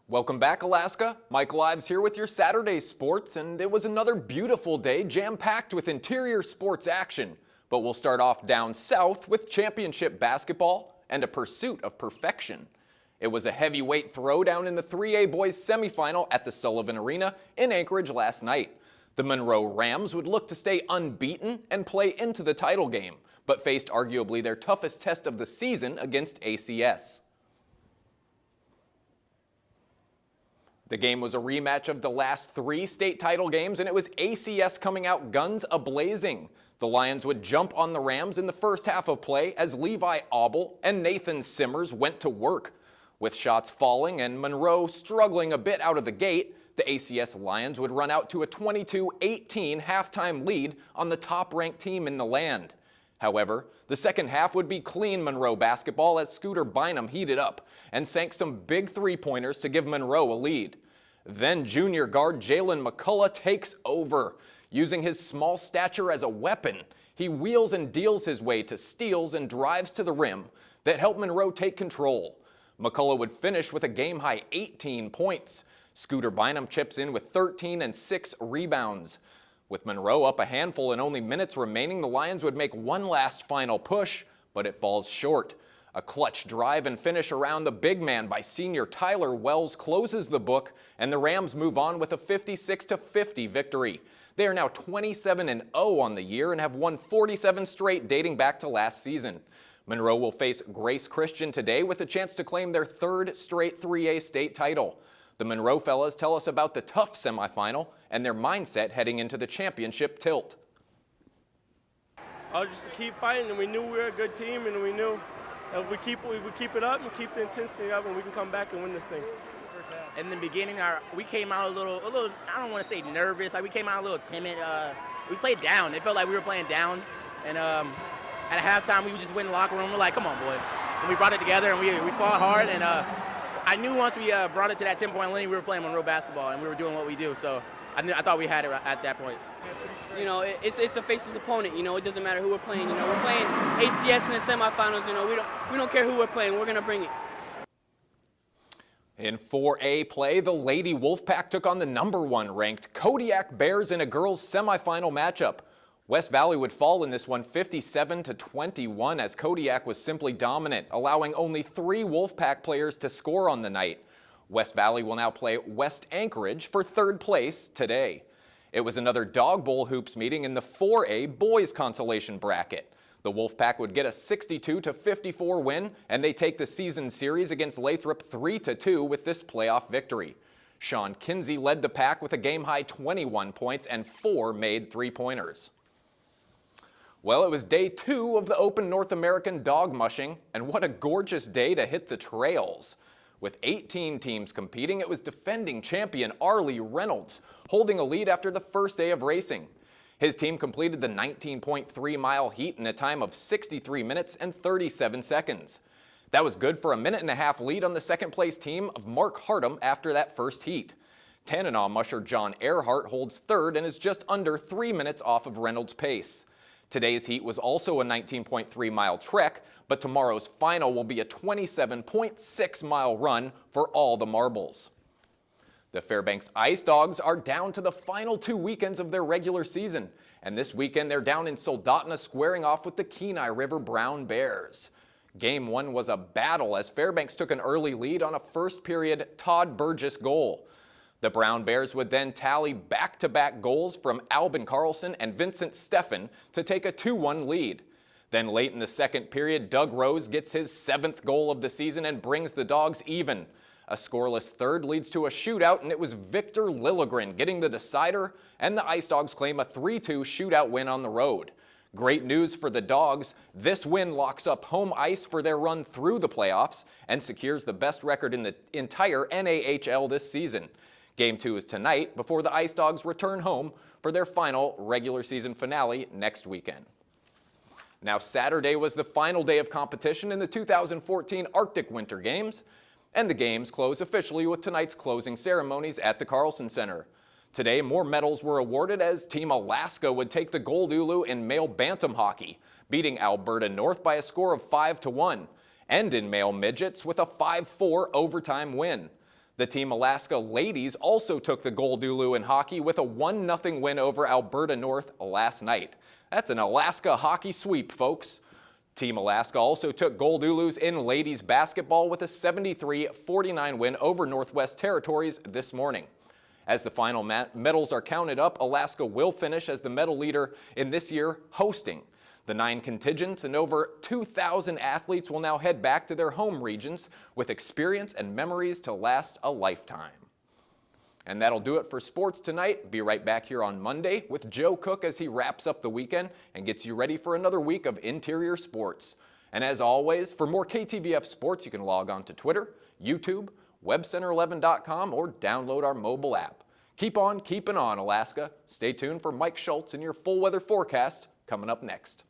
Welcome back, Alaska. Mike Lives here with your Saturday sports, and it was another beautiful day jam-packed with interior sports action. But we'll start off down south with championship basketball and a pursuit of perfection. It was a heavyweight throwdown in the 3A boys semifinal at the Sullivan Arena in Anchorage last night. The Monroe Rams would look to stay unbeaten and play into the title game, but faced arguably their toughest test of the season against ACS. The game was a rematch of the last 3 state title games, and it was ACS coming out guns a-blazing. The Lions would jump on the Rams in the first half of play as Levi Auble and Nathan Simmers went to work. With shots falling and Monroe struggling a bit out of the gate, the ACS Lions would run out to a 22-18 halftime lead on the top-ranked team in the land. However, the second half would be clean Monroe basketball as Scooter Bynum heated up and sank some big three-pointers to give Monroe a lead. Then junior guard Jalen McCullough takes over. Using his small stature as a weapon, he wheels and deals his way to steals and drives to the rim that help Monroe take control. McCullough would finish with a game-high 18 points. Scooter Bynum chips in with 13 and 6 rebounds. With Monroe up a handful and only minutes remaining, the Lions would make one last final push, but it falls short. A clutch drive and finish around the big man by senior Tyler Wells closes the book, and the Rams move on with a 56-50 victory. They are now 27-0 on the year and have won 47 straight dating back to last season. Monroe will face Grace Christian today with a chance to claim their 3rd straight 3A state title. The Monroe fellas tell us about the tough semifinal and their mindset heading into the championship tilt. Just to keep fighting, and we knew we were a good team, and we knew if we keep it up and keep the intensity up, and we can come back and win this thing. In the beginning, we came out a little. I don't want to say nervous. Like we came out a little timid. We played down. It felt like we were playing down, and at halftime we just went in the locker room. We're like, "Come on, boys!" And we brought it together, and we fought hard, and I knew once we brought it to that 10-point lane, we were playing Monroe basketball, and we were doing what we do. So I thought we had it at that point. You know, it's a faceless opponent. You know, it doesn't matter who we're playing. You know, we're playing ACS in the semifinals. You know, we don't care who we're playing. We're gonna bring it. In 4A play, the Lady Wolfpack took on the #1 ranked Kodiak Bears in a girls semifinal matchup. West Valley would fall in this one 57-21 as Kodiak was simply dominant, allowing only 3 Wolfpack players to score on the night. West Valley will now play West Anchorage for 3rd place today. It was another Dog Bowl hoops meeting in the 4A boys consolation bracket. The Wolfpack would get a 62-54 win, and they take the season series against Lathrop 3-2 with this playoff victory. Sean Kinsey led the pack with a game-high 21 points and 4 made three-pointers. Well, it was day 2 of the Open North American Dog Mushing, and what a gorgeous day to hit the trails. With 18 teams competing, it was defending champion Arlie Reynolds holding a lead after the first day of racing. His team completed the 19.3-mile heat in a time of 63 minutes and 37 seconds. That was good for a minute-and-a-half lead on the second-place team of Mark Hartum after that first heat. Tanana musher John Earhart holds 3rd and is just under 3 minutes off of Reynolds' pace. Today's heat was also a 19.3-mile trek, but tomorrow's final will be a 27.6-mile run for all the marbles. The Fairbanks Ice Dogs are down to the final 2 weekends of their regular season, and this weekend they're down in Soldotna squaring off with the Kenai River Brown Bears. Game 1 was a battle as Fairbanks took an early lead on a first-period Todd Burgess goal. The Brown Bears would then tally back-to-back goals from Albin Carlson and Vincent Steffen to take a 2-1 lead. Then late in the second period, Doug Rose gets his 7th goal of the season and brings the Dogs even. A scoreless third leads to a shootout, and it was Victor Lilligren getting the decider, and the Ice Dogs claim a 3-2 shootout win on the road. Great news for the Dogs. This win locks up home ice for their run through the playoffs and secures the best record in the entire NAHL this season. Game 2 is tonight before the Ice Dogs return home for their final regular season finale next weekend. Now, Saturday was the final day of competition in the 2014 Arctic Winter Games, and the games close officially with tonight's closing ceremonies at the Carlson Center. Today, more medals were awarded as Team Alaska would take the Gold Ulu in male bantam hockey, beating Alberta North by a score of 5-1, and in male midgets with a 5-4 overtime win. The Team Alaska ladies also took the Goldulu in hockey with a 1-0 win over Alberta North last night. That's an Alaska hockey sweep, folks. Team Alaska also took Goldulus in ladies basketball with a 73-49 win over Northwest Territories this morning. As the final medals are counted up, Alaska will finish as the medal leader in this year hosting. The 9 contingents and over 2,000 athletes will now head back to their home regions with experience and memories to last a lifetime. And that'll do it for sports tonight. Be right back here on Monday with Joe Cook as he wraps up the weekend and gets you ready for another week of interior sports. And as always, for more KTVF sports, you can log on to Twitter, YouTube, webcenter11.com, or download our mobile app. Keep on keeping on, Alaska. Stay tuned for Mike Schultz and your full weather forecast coming up next.